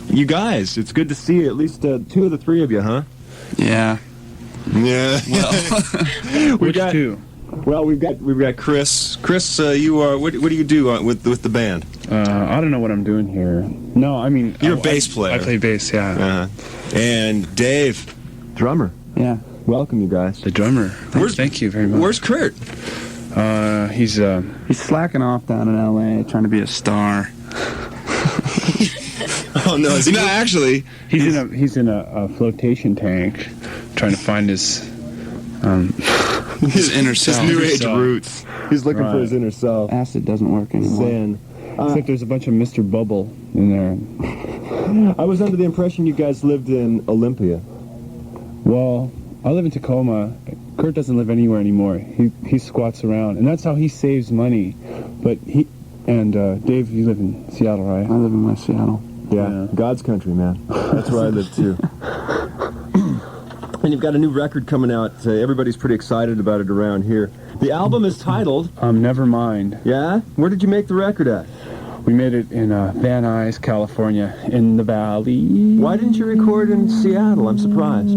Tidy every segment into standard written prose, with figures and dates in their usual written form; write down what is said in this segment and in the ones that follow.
You guys, it's good to see you. At least two of the three of you, huh? Yeah. Yeah. Well, we got two? Well, we've got Chris. Chris, you are. What do you do with the band? I don't know what I'm doing here. No, I mean, you're a bass player. I play bass, yeah. And Dave, drummer. Yeah. Welcome, you guys. The drummer. Thank you very much. Where's Kurt? He's slacking off down in L.A. trying to be a star. Oh no! Is he no, actually, he's in a flotation tank, trying to find his inner self. His new age roots. He's looking for his inner self. Acid doesn't work anymore. Zen. It's like there's a bunch of Mr. Bubble in there. I was under the impression you guys lived in Olympia. Well, I live in Tacoma. Kurt doesn't live anywhere anymore. He squats around, and that's how he saves money. But Dave, you live in Seattle, right? I live in West Seattle. Yeah, God's country, man. That's where I live too. And you've got a new record coming out. Everybody's pretty excited about it around here. The album is titled Nevermind. Yeah? Where did you make the record at? We made it in Van Nuys, California, in the valley. Why didn't you record in Seattle? I'm surprised.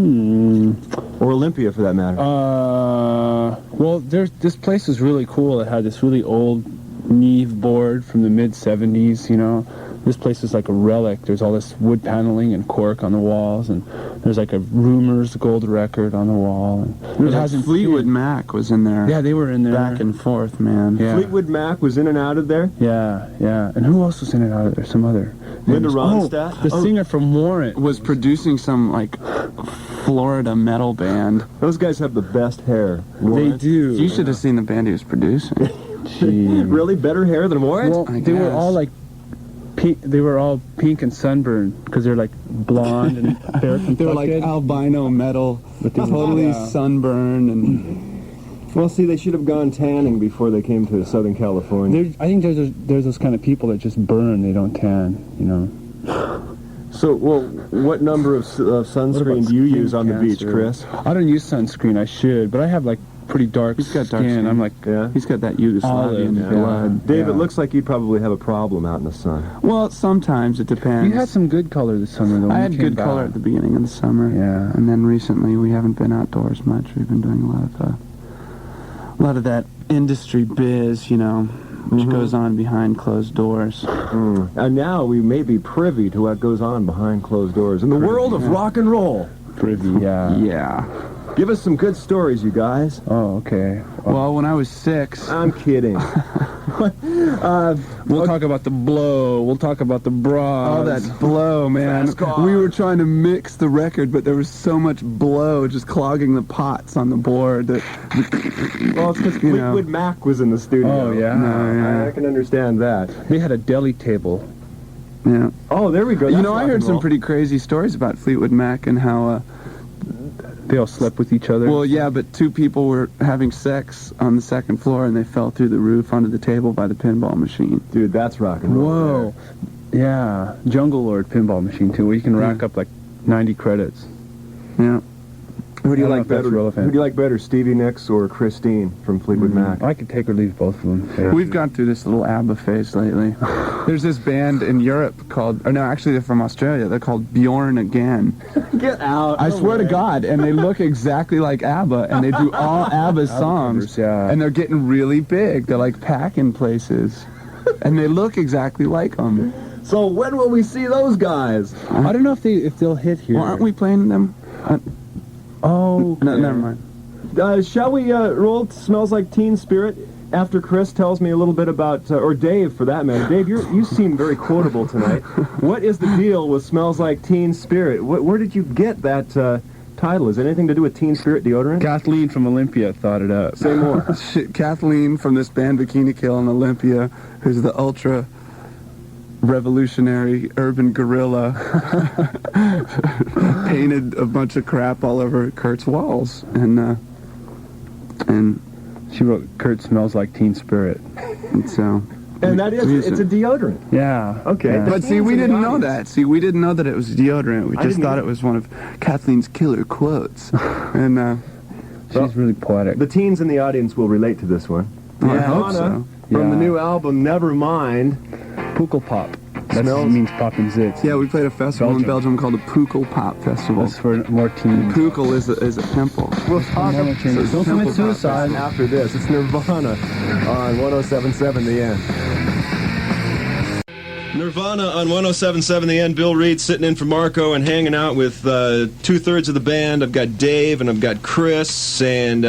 Or Olympia, for that matter. Well, this place is really cool. It had this really old Neve board from the mid-'70s, you know. This place is like a relic. There's all this wood paneling and cork on the walls, and there's like a Rumors gold record on the wall. And it hasn't. Fleetwood Mac was in there. Yeah, they were in there. Back and forth, man. Yeah. Fleetwood Mac was in and out of there? Yeah. And who else was in and out of there? Some other. Linda Ronstadt? The singer from Warrant. Was producing some, like, Florida metal band. Those guys have the best hair. They do. You should have seen the band he was producing. Really? Better hair than Warrant? Well, they were all like they were all pink and sunburned because they're like blonde and fair complected. They were like albino metal, but they totally sunburned and. Well, see, they should have gone tanning before they came to Southern California. I think there's those kind of people that just burn; they don't tan, you know. So, well, what number of sunscreen do you use on the beach, Chris? I don't use sunscreen. I should, but I have like pretty dark He's got dark skin. skin. I'm like, he's got that Yugoslavian blood. Dave, it looks like you'd probably have a problem out in the sun. Well, sometimes it depends. You had some good color this summer, though. I had good color at the beginning of the summer. Yeah. And then recently we haven't been outdoors much. We've been doing a lot of that industry biz, you know, which goes on behind closed doors. And now we may be privy to what goes on behind closed doors in the world of rock and roll. Privy, yeah. Yeah. Give us some good stories, you guys. Oh, okay. Well, when I was 6... I'm kidding. We'll talk about the blow. We'll talk about the bras. Oh, that blow, man. We were trying to mix the record, but there was so much blow just clogging the pots on the board that... Well, it's because Fleetwood Mac was in the studio. Oh, yeah. I can understand that. They had a deli table. Yeah. Oh, there we go. You know, I heard some pretty crazy stories about Fleetwood Mac and how... They all slept with each other? Well, yeah, but two people were having sex on the second floor, and they fell through the roof onto the table by the pinball machine. Dude, that's rock and roll. Whoa. Yeah. Jungle Lord pinball machine, too, where you can rack up like 90 credits. Yeah. Who do you like better? Who do you like better, Stevie Nicks or Christine from Fleetwood Mac? I could take or leave both of them. We've gone through this little ABBA phase lately. There's this band in Europe called, or no, actually they're from Australia. They're called Bjorn Again. Get out! I swear to God, and they look exactly like ABBA, and they do all ABBA's songs, and they're getting really big. They're like packing places, and they look exactly like them. So when will we see those guys? I don't know if they'll hit here. Well, aren't we playing them? Oh, okay. No, never mind. Shall we roll Smells Like Teen Spirit after Chris tells me a little bit about, or Dave for that matter. Dave, you seem very quotable tonight. What is the deal with Smells Like Teen Spirit? Where did you get that title? Is it anything to do with Teen Spirit deodorant? Kathleen from Olympia thought it up. Say more. Kathleen from this band Bikini Kill in Olympia, who's the ultra revolutionary urban gorilla, painted a bunch of crap all over Kurt's walls, and she wrote Kurt Smells Like Teen Spirit. And so, and that is, it's a deodorant. Yeah. Okay. Yeah. But see, we didn't know that. See, we didn't know that it was deodorant. We just thought it was one of Kathleen's killer quotes. And she's really poetic. The teens in the audience will relate to this one. I hope so. From the new album Nevermind. Pukkel Pop. That means pop and zits. Yeah, we played a festival in Belgium called the Pukkel Pop Festival. That's for more teens. Pukkel is a temple. We'll talk about Don't commit suicide. after this. It's Nirvana on 107.7 The End. Nirvana on 107.7 The End. Bill Reid sitting in for Marco and hanging out with two-thirds of the band. I've got Dave and I've got Chris and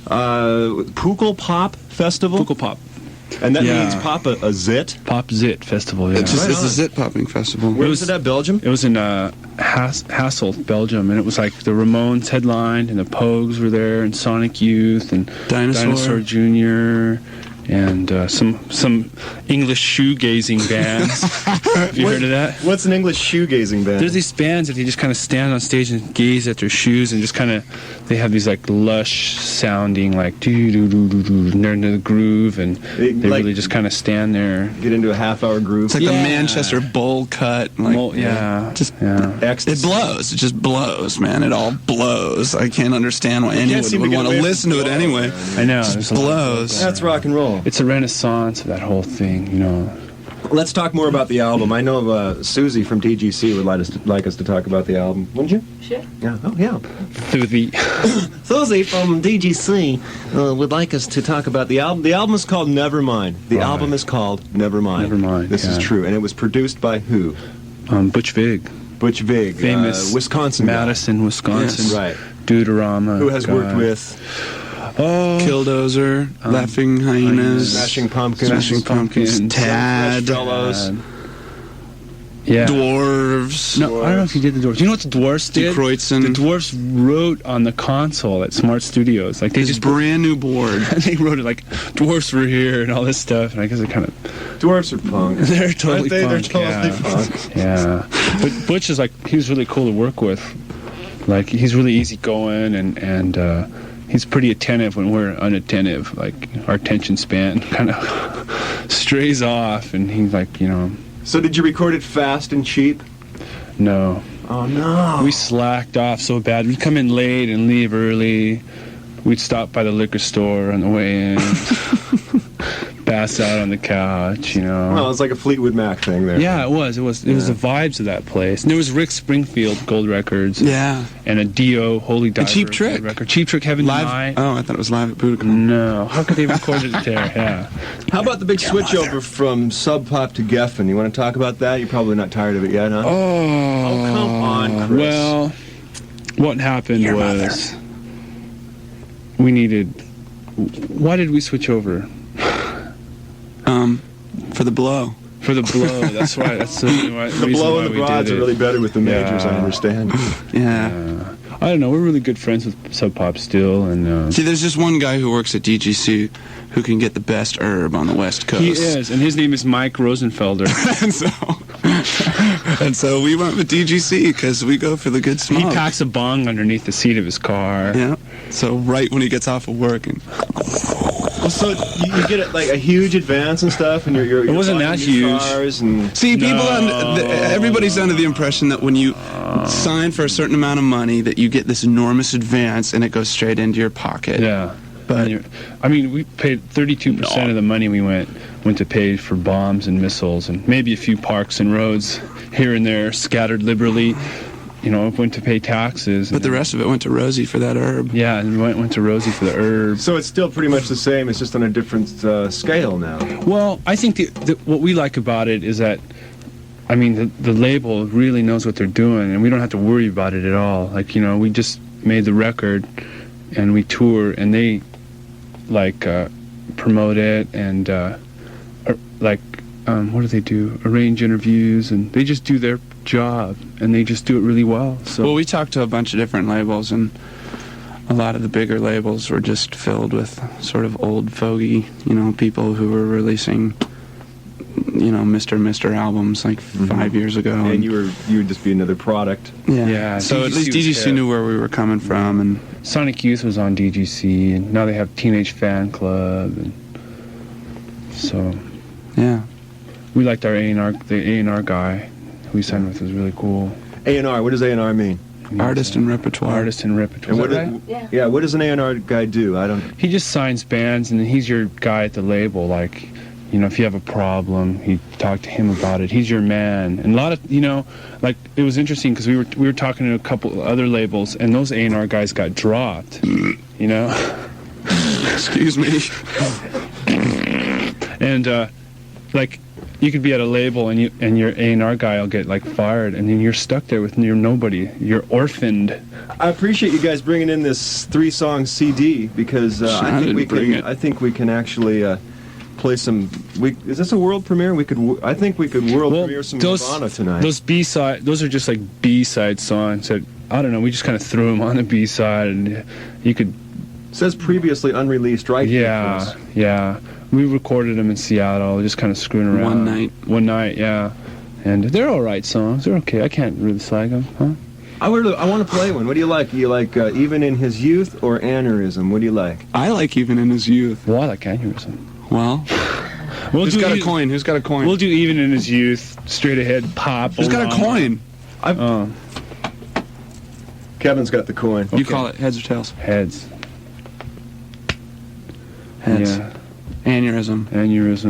Pukkel Pop Festival. Pukkel Pop. And that means pop a zit? Pop Zit Festival, yeah. It's a zit popping festival. Where was it at, Belgium? It was in Hasselt, Belgium, and it was like the Ramones headlined, and the Pogues were there, and Sonic Youth, and Dinosaur Jr., and some English shoegazing bands. Have you heard of that? What's an English shoegazing band? There's these bands that they just kind of stand on stage and gaze at their shoes and just kind of, they have these like lush sounding like doo-doo-doo-doo-doo, and they're into the groove, and they like, really just kind of stand there. Get into a half-hour groove. It's like the Manchester bowl cut. Like, it blows. It just blows, man. It all blows. I can't understand why anyone would want to listen to it anyway. I know. It just blows. That's rock and roll. It's a renaissance of that whole thing, you know. Let's talk more about the album. I know Susie from DGC would like us to talk about the album. Wouldn't you? Sure. Yeah. Oh, yeah. Susie from DGC would like us to talk about the album. The album is called Nevermind. The album is called Nevermind. Nevermind. This is true. And it was produced by who? Butch Vig. Butch Vig. Famous Wisconsin Madison, guy. Wisconsin. Yes. Right. Deuterama. Who has worked with... Killdozer, Laughing Hyenas, Smashing Pumpkins, Tad, Fellows. Yeah. Dwarves. No, I don't know if he did the Dwarves. You know what the Dwarves did? Kreutzen. The Dwarves wrote on the console at Smart Studios. Like they just brand new board. They wrote it like Dwarves were here and all this stuff. And I guess it kind of Dwarves are punk. They're totally punk. They're totally punk. Yeah. But Butch is like, he was really cool to work with. Like he's really easygoing and he's pretty attentive when we're unattentive. Like our attention span kind of strays off, and he's like, you know. So did you record it fast and cheap? No. Oh no. We slacked off so bad. We'd come in late and leave early. We'd stop by the liquor store on the way in. Pass out on the couch, you know. Well, it's like a Fleetwood Mac thing there. Yeah, it was. It was the vibes of that place. And there was Rick Springfield Gold Records. Yeah. And a Dio Holy Diver. A Cheap Trick. Gold record. Cheap Trick Heaven live. Deny. Oh, I thought it was live at Budokan. No. How could they record it there? Yeah. How about the big switch over from Sub Pop to Geffen? You want to talk about that? You're probably not tired of it yet, huh? Oh, come on, Chris. Well, what happened was we needed. Why did we switch over? For the blow. For the blow, that's right. That's the blow and the broads are really better with the majors, I understand. Yeah. I don't know. We're really good friends with Sub Pop still, and see, there's just one guy who works at DGC who can get the best herb on the West Coast. He is, and his name is Mike Rosenfelder. and so we went with DGC because we go for the good smoke. He packs a bong underneath the seat of his car. Yeah. So right when he gets off of work and. Well, so you get like a huge advance and stuff, and you're it wasn't that huge. Cars and see, people, everybody's under the impression that when you sign for a certain amount of money, that you get this enormous advance and it goes straight into your pocket. Yeah, but I mean, we paid 32% of the money we went to pay for bombs and missiles, and maybe a few parks and roads here and there scattered liberally. You know, went to pay taxes. But the rest of it went to Rosie for that herb. Yeah, and went to Rosie for the herb. So it's still pretty much the same. It's just on a different scale now. Well, I think what we like about it is that, I mean, the label really knows what they're doing, and we don't have to worry about it at all. Like, you know, we just made the record, and we tour, and they, like, promote it, and, what do they do? Arrange interviews, and they just do their job, and they just do it really well. So. Well, we talked to a bunch of different labels, and a lot of the bigger labels were just filled with sort of old fogey, you know, people who were releasing, you know, Mr. albums like 5 years ago. And you would just be another product. Yeah. So at least DGC knew where we were coming from, and Sonic Youth was on DGC, and now they have Teenage Fan Club, and so yeah. We liked our A&R, the A&R guy who we signed with was really cool. A&R, what does A&R mean? Artist and repertoire. Artist and repertoire. And what does an A&R guy do? He just signs bands, and he's your guy at the label. Like, you know, if you have a problem, you talk to him about it. He's your man. And a lot of, you know, like, it was interesting because we were talking to a couple other labels, and those A&R guys got dropped, you know? Excuse me. And, like, you could be at a label and your A&R guy will get, like, fired, and then you're stuck there with nobody. You're orphaned. I appreciate you guys bringing in this 3-song CD because I think we can actually play some. Is this a world premiere? I think we could world premiere some Nirvana tonight. Those are just like B-side songs that, I don't know, we just kind of threw them on the B-side, and you could. It says previously unreleased, right? Yeah. We recorded them in Seattle, just kind of screwing around. One night, yeah. And they're all right songs. They're okay. I can't really slag them, huh? I want to play one. What do you like? Do you like Even in His Youth or Aneurysm? What do you like? I like Even in His Youth. Well, I like Aneurysm. Well, who's got a coin? Who's got a coin? We'll do Even in His Youth, straight ahead pop. Who's got a coin? Kevin's got the coin. You call it heads or tails? Heads. Heads. Yeah. Aneurysm. Aneurysm.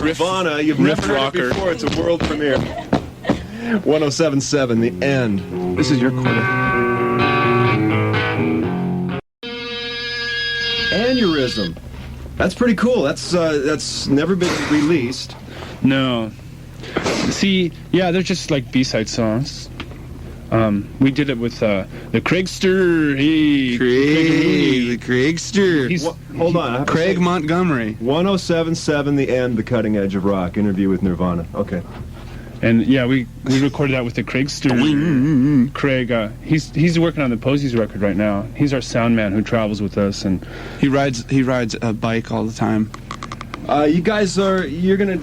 Nirvana. You've never heard it before. It's a world premiere. 107.7, The End. This is your quarter. Aneurysm. That's pretty cool. That's never been released. No. See, yeah, they're just like B-side songs. We did it with the Kraigster. Hey, the Kraigster. Hold on. I have Craig Montgomery. 107.7, The End, The Cutting Edge of Rock. Interview with Nirvana. Okay. And yeah, we recorded that with the Kraigster. Craig, he's working on the Posies record right now. He's our sound man who travels with us, and he rides a bike all the time. You guys you're gonna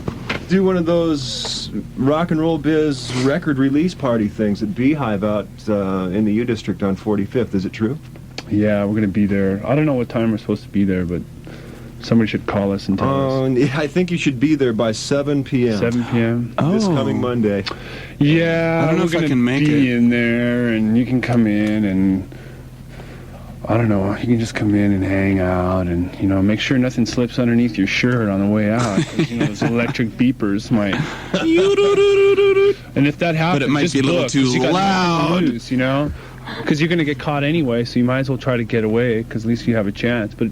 do one of those rock and roll biz record release party things at Beehive out in the U District on 45th. Is it true? Yeah, we're gonna be there. I don't know what time we're supposed to be there, but somebody should call us and tell us. I think you should be there by 7 p.m. 7 p.m. This coming Monday. Yeah, I don't know if I can make it. Be in there, and you can come in, and I don't know. You can just come in and hang out, and make sure nothing slips underneath your shirt on the way out. Those electric beepers might. And if that happens, but it might just be a little look, too loud. Because you're going to get caught anyway, so you might as well try to get away, because at least you have a chance. But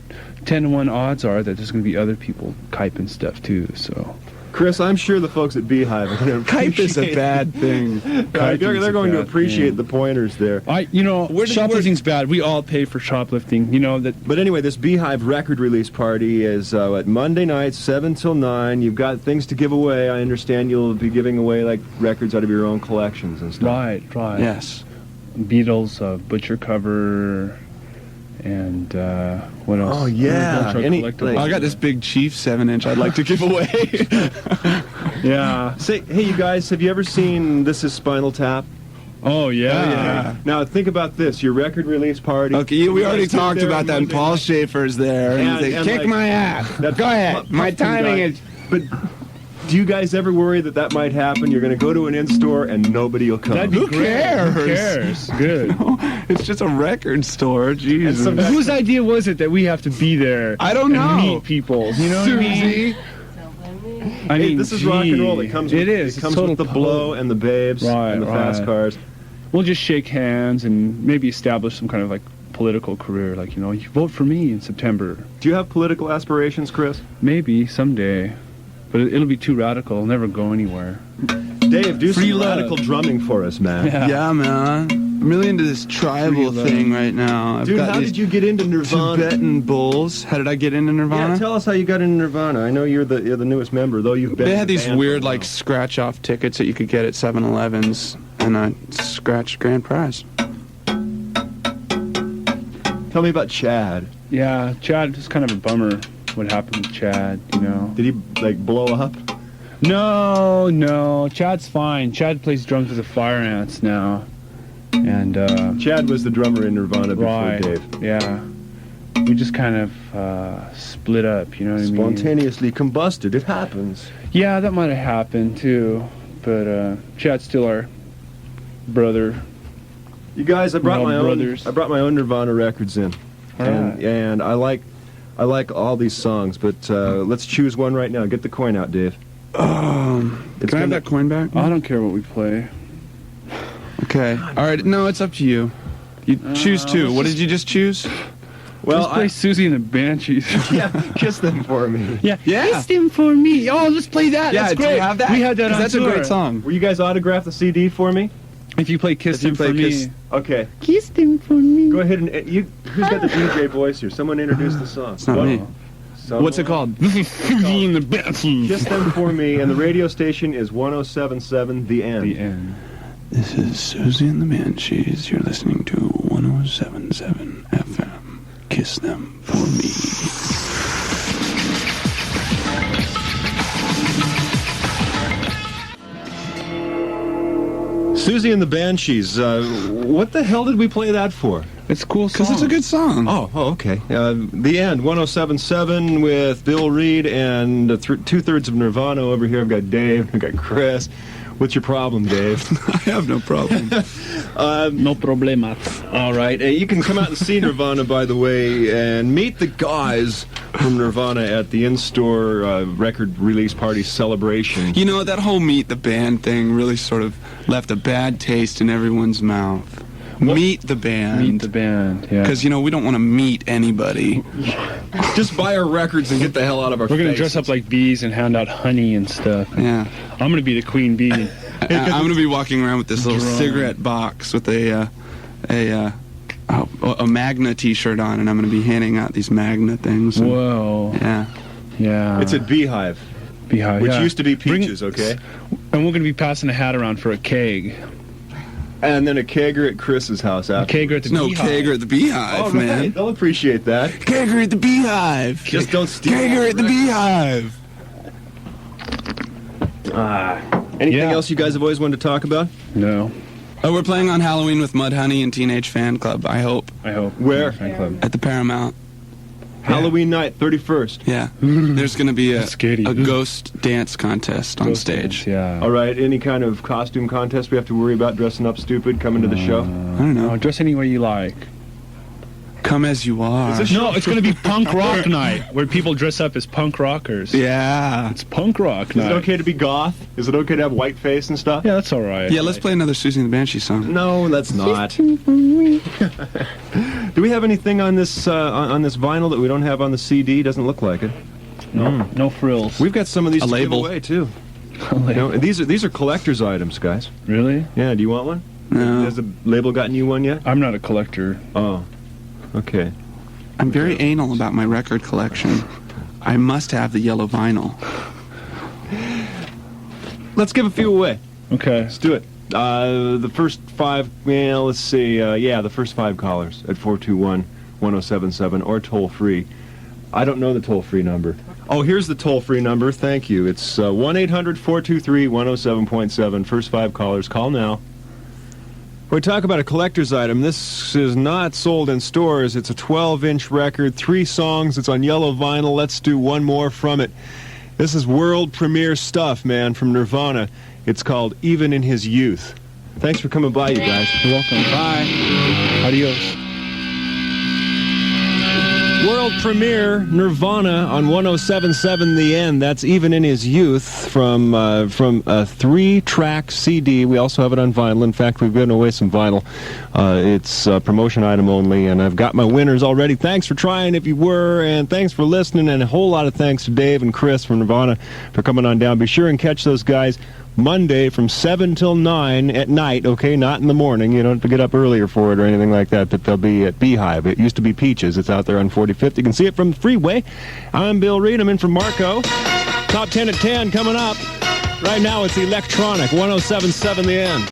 10 to 1 odds are that there's going to be other people kyping stuff too. So, Chris, I'm sure the folks at Beehive are going to Kype is a bad thing. They're going to appreciate the pointers there. Shoplifting's bad. We all pay for shoplifting. But anyway, this Beehive record release party is at Monday night, 7 till 9. You've got things to give away. I understand you'll be giving away like records out of your own collections and stuff. Right. Yes. Beatles, Butcher cover, and what else? Oh yeah, I got this big Chief 7-inch I'd like to give away. Yeah. Hey, you guys, have you ever seen This Is Spinal Tap? Oh yeah. Now think about this: your record release party. Okay, we already talked about that, and Paul Schaefer's there, and kick my ass. Go ahead. My timing is. But do you guys ever worry that might happen? You're going to go to an in-store and nobody will come. Who cares? Who cares? Good. It's just a record store. Jesus. Whose idea was it that we have to be there? I don't know. And meet people. You know what I mean? This is rock and roll. It comes with the blow and the babes and the fast cars. We'll just shake hands and maybe establish some kind of like political career. Like, you vote for me in September. Do you have political aspirations, Chris? Maybe someday. But it'll be too radical. It'll never go anywhere. Dave, do some radical drumming for us, man. Yeah, man. I'm really into this tribal thing right now. Dude, how did you get into Nirvana? Tibetan bulls. How did I get into Nirvana? Yeah, tell us how you got into Nirvana. I know you're the newest member, though you've been. They had these weird scratch-off tickets that you could get at 7-Elevens, and I scratched grand prize. Tell me about Chad. Yeah, Chad is kind of a bummer. What happened with Chad, Did he, blow up? No. Chad's fine. Chad plays drums with the Fire Ants now. And, Chad was the drummer in Nirvana before Dave. Yeah. We just kind of, split up, you know what I mean? Spontaneously combusted. It happens. Yeah, that might have happened, too. But, Chad's still our brother. You guys, I brought my own Nirvana records in. And I like I like all these songs, but let's choose one right now. Get the coin out, Dave. Can I have that coin back? I don't care what we play. Okay. All right. No, it's up to you. You choose two. What did you just choose? Well, let's play Susie and the Banshees. yeah, kiss them for me. Yeah. Yeah. Kiss them for me. Oh, let's play that. Yeah, That's do great. you have that? We had that on That's tour. a great song. Will you guys autograph the CD for me? If you play Kiss Them For Me. Okay. Kiss Them For Me. Go ahead and who's got the DJ voice here? Someone introduce the song. It's not me. What's it called? Susie and the Banshees. Kiss Them For Me, and the radio station is 107.7 The End. The End. This is Susie and the Banshees. You're listening to 107.7 FM. Kiss Them For Me. Susie and the Banshees. What the hell did we play that for? It's a cool song. Because it's a good song. Oh, okay. The End, 107.7 with Bill Reid and two-thirds of Nirvana over here. I've got Dave, I've got Chris. What's your problem, Dave? I have no problem. No problemas. All right. You can come out and see Nirvana, by the way, and meet the guys from Nirvana at the in-store record release party celebration. You know, that whole meet the band thing really sort of left a bad taste in everyone's mouth. Meet the band. Meet the band, yeah. Because, you know, we don't want to meet anybody. Just buy our records and get the hell out of our We're going to faces. dress up like bees and hand out honey and stuff. Yeah. I'm going to be the queen bee. I'm going to be walking around with this little cigarette box with a Magna t-shirt on, and I'm going to be handing out these Magna things. And, Whoa. yeah. Yeah. It's at Beehive, Beehive, which yeah. used to be Peaches, okay? And we're going to be passing a hat around for a keg. And then a kegger at Chris's house after. Kegger at the No, Beehive. kegger at the Beehive, Oh, right. man. They'll appreciate that. Kegger at the Beehive. Just don't steal. Kegger at the Beehive. Anything Yeah. else you guys have always wanted to talk about? No, Oh, we're playing on Halloween with Mudhoney and Teenage Fan Club, I hope. I hope. Where? Fan club. At the Paramount. Halloween night, 31st. Yeah. There's going to be a That's scary. ghost dance contest on stage. Yeah. All right, any kind of costume contest we have to worry about dressing up stupid coming to the show? I don't know. No, dress any way you like. Come as you are. No, it's going to be punk rock night, where people dress up as punk rockers. Yeah. It's punk rock Is night. it okay to be goth? Is it okay to have white face and stuff? Yeah, that's all right. Yeah, let's play another Susie and the Banshee song. No, that's not. Do we have anything on this vinyl that we don't have on the CD? Doesn't look like it. No frills. We've got some of these A to label. give away too. You know, these are collector's items, guys. Really? Yeah, do you want one? No. Has the label gotten you one yet? I'm not a collector. Oh, okay. I'm very anal about my record collection. I must have the yellow vinyl. Let's give a few away. Okay. Let's do it. The first five, well, let's see. The first five callers at 421-1077 or toll free. I don't know the toll free number. Oh, here's the toll free number. Thank you. It's 1-800-423-107.7. First five callers. Call now. We talk about a collector's item. This is not sold in stores. It's a 12-inch record, 3 songs. It's on yellow vinyl. Let's do one more from it. This is world premiere stuff, man, from Nirvana. It's called Even in His Youth. Thanks for coming by, you guys. You're welcome. Bye. Adios. World premiere Nirvana on 107.7 The End. That's Even in His Youth from a 3-track CD. We also have it on vinyl. In fact, we've given away some vinyl. It's a promotion item only, and I've got my winners already. Thanks for trying if you were, and thanks for listening, and a whole lot of thanks to Dave and Chris from Nirvana for coming on down. Be sure and catch those guys Monday from 7 till 9 at night, okay? Not in the morning. You don't have to get up earlier for it or anything like that, but they'll be at Beehive. It used to be Peaches. It's out there on 45th. You can see it from the freeway. I'm Bill Reid. I'm in for Marco. Top 10 at 10 coming up. Right now it's Electronic, 107.7 The End.